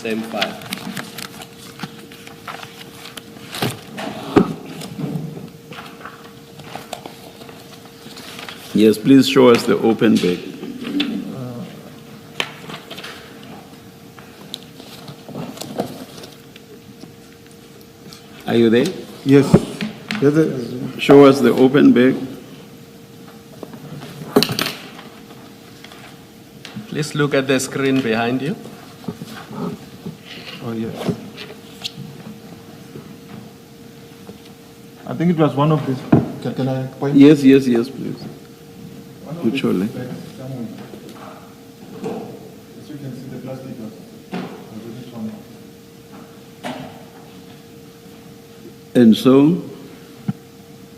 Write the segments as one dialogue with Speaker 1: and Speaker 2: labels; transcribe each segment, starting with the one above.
Speaker 1: same file.
Speaker 2: Yes, please show us the open bag. Are you there?
Speaker 3: Yes.
Speaker 2: Show us the open bag.
Speaker 1: Please look at the screen behind you.
Speaker 3: Oh, yes. I think it was one of these. Can I point?
Speaker 2: Yes, please. Mutually.
Speaker 3: As you can see, the plastic was already torn.
Speaker 2: And so?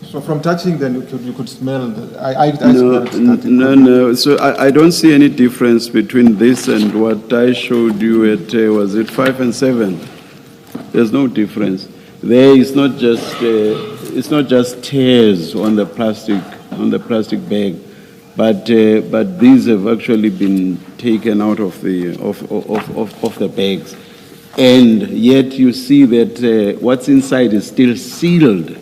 Speaker 3: So from touching, then you could smell. I smelled that.
Speaker 2: No. So I don't see any difference between this and what I showed you at, was it 5 and 7? There's no difference. There is not just, it's not just tears on the plastic bag, but these have actually been taken out of the bags. And yet you see that what's inside is still sealed.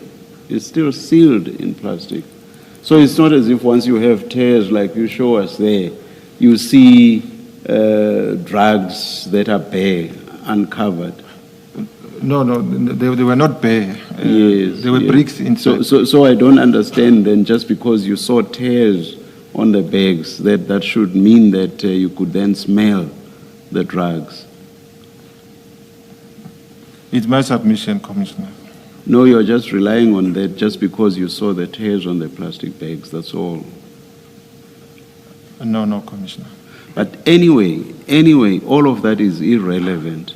Speaker 2: It's still sealed in plastic. So it's not as if once you have tears like you show us there, you see drugs that are bare, uncovered.
Speaker 3: No, they were not bare.
Speaker 2: Yes,
Speaker 3: they were bricks inside.
Speaker 2: So I don't understand then, just because you saw tears on the bags, that should mean that you could then smell the drugs.
Speaker 3: It's my submission, Commissioner.
Speaker 2: No, you're just relying on that just because you saw the tears on the plastic bags, that's all.
Speaker 3: No, Commissioner.
Speaker 2: But anyway, all of that is irrelevant,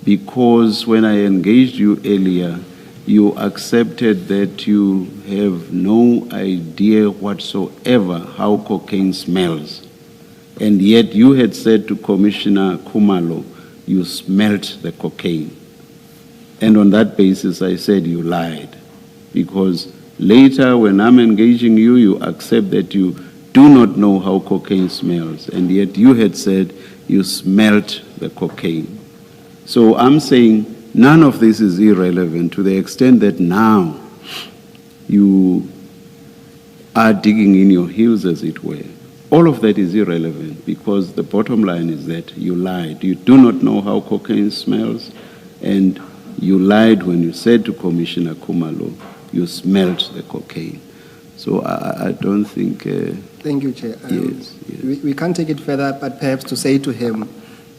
Speaker 2: because when I engaged you earlier, you accepted that you have no idea whatsoever how cocaine smells. And yet you had said to Commissioner Khumalo, you smelt the cocaine. And on that basis, I said you lied. Because later, when I'm engaging you, you accept that you do not know how cocaine smells. And yet you had said you smelt the cocaine. So I'm saying none of this is irrelevant to the extent that now you are digging in your heels, as it were. All of that is irrelevant, because the bottom line is that you lied. You do not know how cocaine smells, and you lied when you said to Commissioner Khumalo you smelt the cocaine. So I don't think...
Speaker 4: Thank you, Chair.
Speaker 2: Yes.
Speaker 4: We can't take it further, but perhaps to say to him,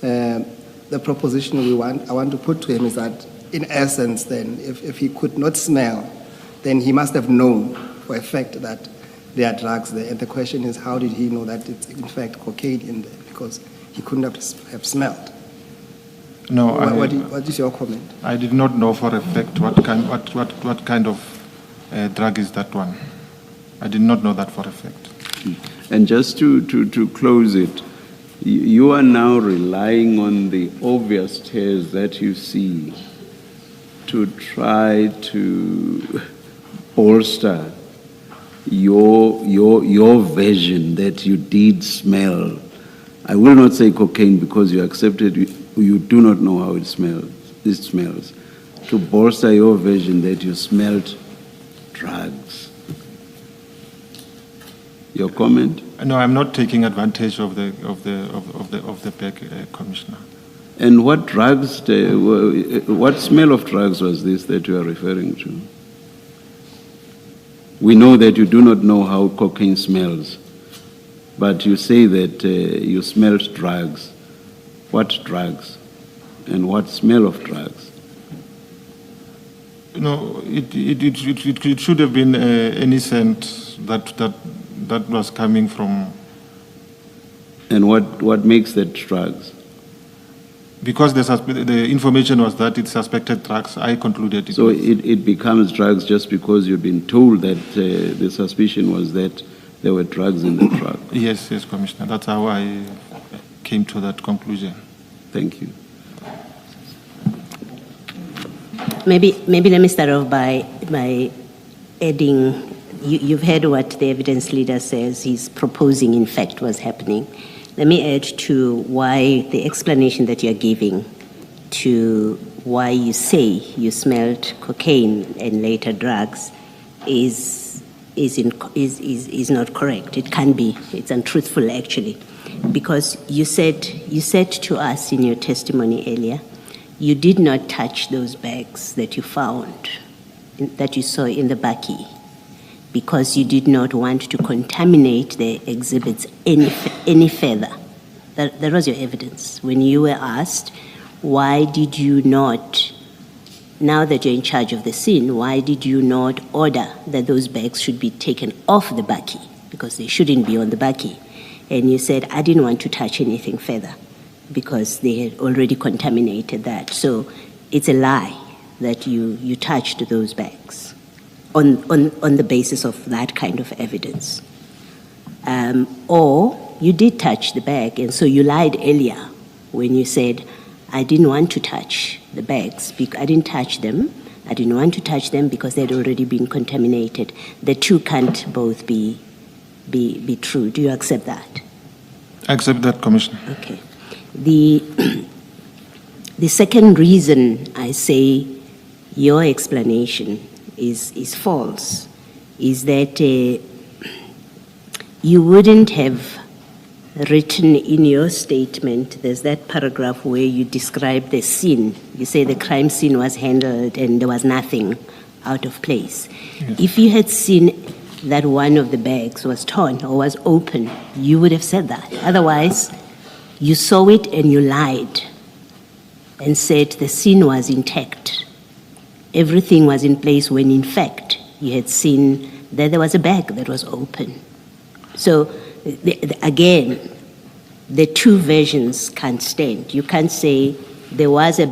Speaker 4: the proposition I want to put to him is that, in essence, then, if he could not smell, then he must have known for a fact that there are drugs there. And the question is, how did he know that it's in fact cocaine in there? Because he couldn't have smelled.
Speaker 3: No,
Speaker 4: what is your comment?
Speaker 3: I did not know for a fact what kind of drug is that one. I did not know that for a fact.
Speaker 2: And just to close it, you are now relying on the obvious tears that you see to try to bolster your version that you did smell. I will not say cocaine, because you accepted you do not know how it smells. To bolster your version that you smelled drugs. Your comment?
Speaker 3: No, I'm not taking advantage of the bag, Commissioner.
Speaker 2: And what drugs? What smell of drugs was this that you are referring to? We know that you do not know how cocaine smells, but you say that you smelled drugs. What drugs? And what smell of drugs?
Speaker 3: No, it should have been any scent that was coming from.
Speaker 2: And what makes that drugs?
Speaker 3: Because the information was that it's suspected drugs, I concluded it.
Speaker 2: So it becomes drugs just because you've been told that the suspicion was that there were drugs in the truck?
Speaker 3: Yes, Commissioner. That's how I came to that conclusion.
Speaker 2: Thank you.
Speaker 5: Maybe let me start off by adding, you've heard what the evidence leader says he's proposing in fact was happening. Let me add to why the explanation that you're giving to why you say you smelled cocaine and later drugs is not correct. It can be. It's untruthful, actually, because you said to us in your testimony earlier, you did not touch those bags that you found, that you saw in the bakkie, because you did not want to contaminate the exhibits any further. That was your evidence. When you were asked, why did you not, now that you're in charge of the scene, why did you not order that those bags should be taken off the bakkie, because they shouldn't be on the bakkie? And you said, I didn't want to touch anything further because they had already contaminated that. So it's a lie that you touched those bags on the basis of that kind of evidence. Or you did touch the bag, and so you lied earlier when you said, I didn't want to touch the bags. I didn't touch them. I didn't want to touch them because they had already been contaminated. The two can't both be true. Do you accept that?
Speaker 3: I accept that, Commissioner.
Speaker 5: Okay. The second reason I say your explanation is false is that you wouldn't have written in your statement, there's that paragraph where you describe the scene. You say the crime scene was handled and there was nothing out of place. Yes. If you had seen that one of the bags was torn or was open, you would have said that. Otherwise, you saw it and you lied and said the scene was intact. Everything was in place when in fact you had seen that there was a bag that was open. So again, the two versions can't stand. You can't say there was a